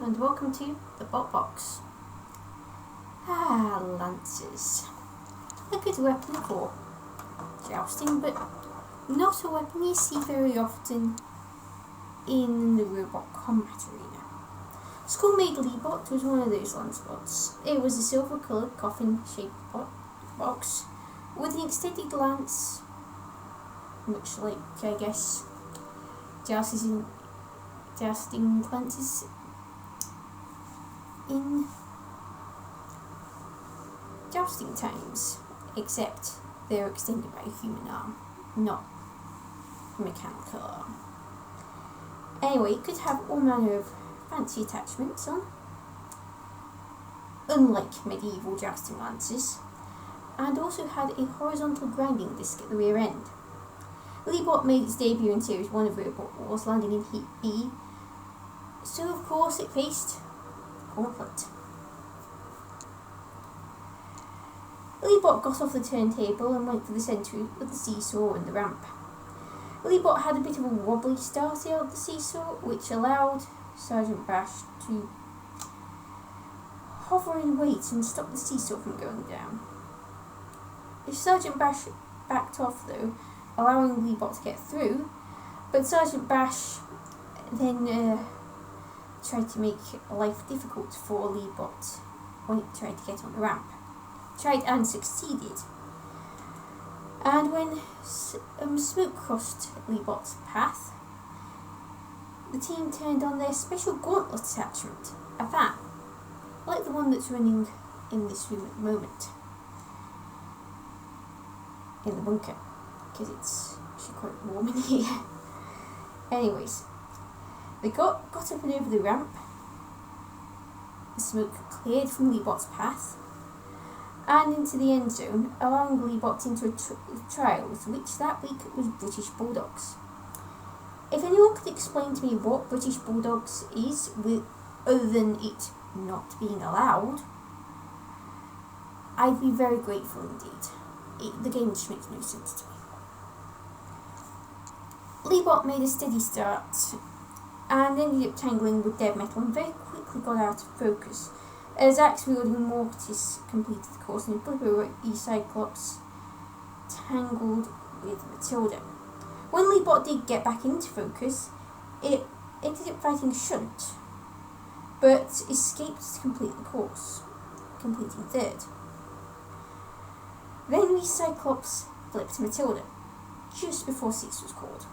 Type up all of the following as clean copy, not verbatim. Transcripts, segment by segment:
and welcome to the Bot Box. Lances. A good weapon for jousting, but not a weapon you see very often in the robot combat arena. School-made Leighbot was one of those lancebots. It was a silver-coloured coffin-shaped box with an extended lance, much like, I guess, jousting lances in jousting times, except they're extended by a human arm, not a mechanical arm. Anyway, it could have all manner of fancy attachments on, unlike medieval jousting lances, and also had a horizontal grinding disc at the rear end. Leighbot made its debut in Series 1 of Robot Wars, landing in Heat B, so of course it faced Gauntlet. Leighbot got off the turntable and went for the centre of the seesaw and the ramp. Leighbot had a bit of a wobbly start out of the seesaw, which allowed Sergeant Bash to hover and wait and stop the seesaw from going down. If Sergeant Bash backed off though, allowing Leighbot to get through, but Sergeant Bash then tried to make life difficult for Leighbot when it tried to get on the ramp. Tried and succeeded. And when smoke crossed Leighbot's path, the team turned on their special Gauntlet attachment, a fan, like the one that's running in this room at the moment, in the bunker, because it's actually quite warm in here. Anyways, they got up and over the ramp. The smoke cleared from Leighbot's path and into the end zone, allowing Leighbot into a trials, which that week was British Bulldogs. If anyone could explain to me what British Bulldogs is, other than it not being allowed, I'd be very grateful indeed. The game just makes no sense to me. Leighbot made a steady start and ended up tangling with dead metal and very quickly got out of focus as axe-wielding Mortis completed the course and Obliterator Cyclops tangled with Matilda. When Leighbot did get back into focus, it ended up fighting Shunt, but escaped to complete the course, completing third. Then Cyclops flipped Matilda, just before 6 was called.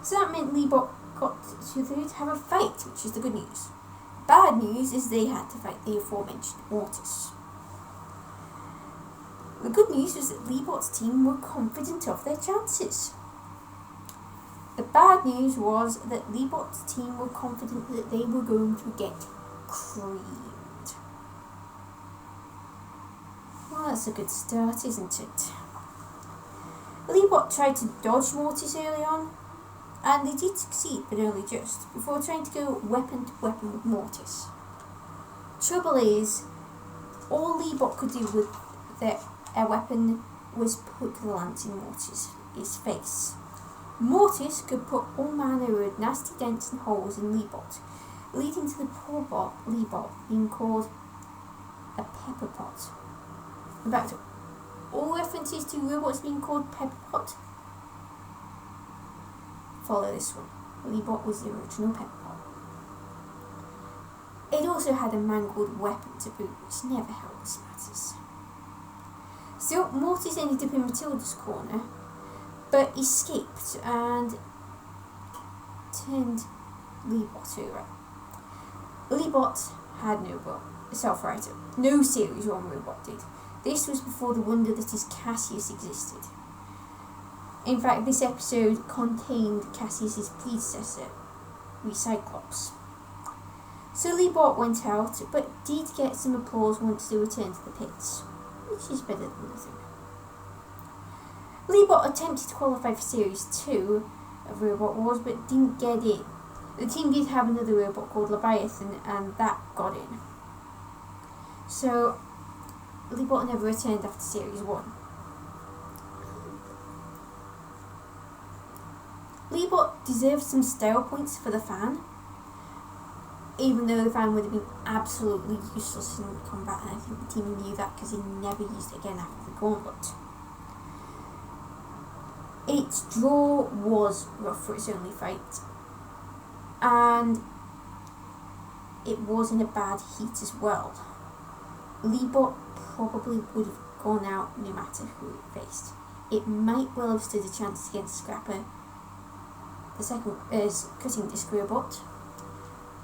So that meant Leighbot got to have a fight, which is the good news. Bad news is they had to fight the aforementioned Mortis. The good news was that Leighbot's team were confident of their chances. The bad news was that Leighbot's team were confident that they were going to get creamed. Well, that's a good start, isn't it? Leighbot tried to dodge Mortis early on, and they did succeed, but only just, before trying to go weapon to weapon with Mortis. Trouble is, all Leighbot could do with their weapon was poke the lance in Mortis' face. Mortis could put all manner of nasty dents and holes in Leighbot, leading to the poor Leighbot being called a pepper pot. In fact, all references to robots being called pepper pot follow this one. Leighbot was the original pepper pot. It also had a mangled weapon to boot, which never helps matters. Still, Mortis ended up in Matilda's corner, but escaped and turned Leighbot over. Leighbot had no self-writer. No Series 1 robot did. This was before the wonder that is Cassius existed. In fact, this episode contained Cassius's predecessor, Cyclops. So Leighbot went out, but did get some applause once they returned to the pits, which is better than nothing. Leighbot attempted to qualify for Series 2 of Robot Wars, but didn't get in. The team did have another robot called Leviathan, and that got in. So Leighbot never returned after Series 1. Leighbot deserves some style points for the fan, even though the fan would have been absolutely useless in combat, and I think the team knew that because they never used it again after the Gauntlet. Its draw was rough for its only fight, and it was in a bad heat as well. Leighbot probably would have gone out no matter who it faced. It might well have stood a chance against Scrapper, the second cutting disc robot,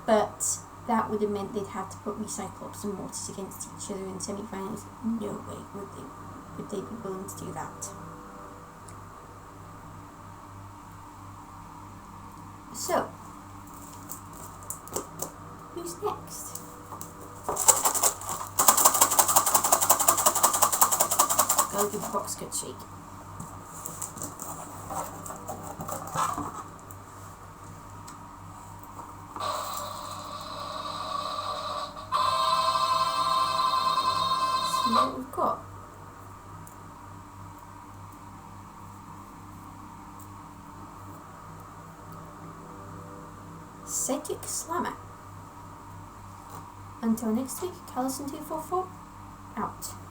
but that would have meant they'd have to put Recyclops and Mortis against each other in semi-finals. No way would they be willing to do that. So, who's next? Gotta give the box a good shake. See what we've got. Psychic Slammer. Until next week, Callison244 out.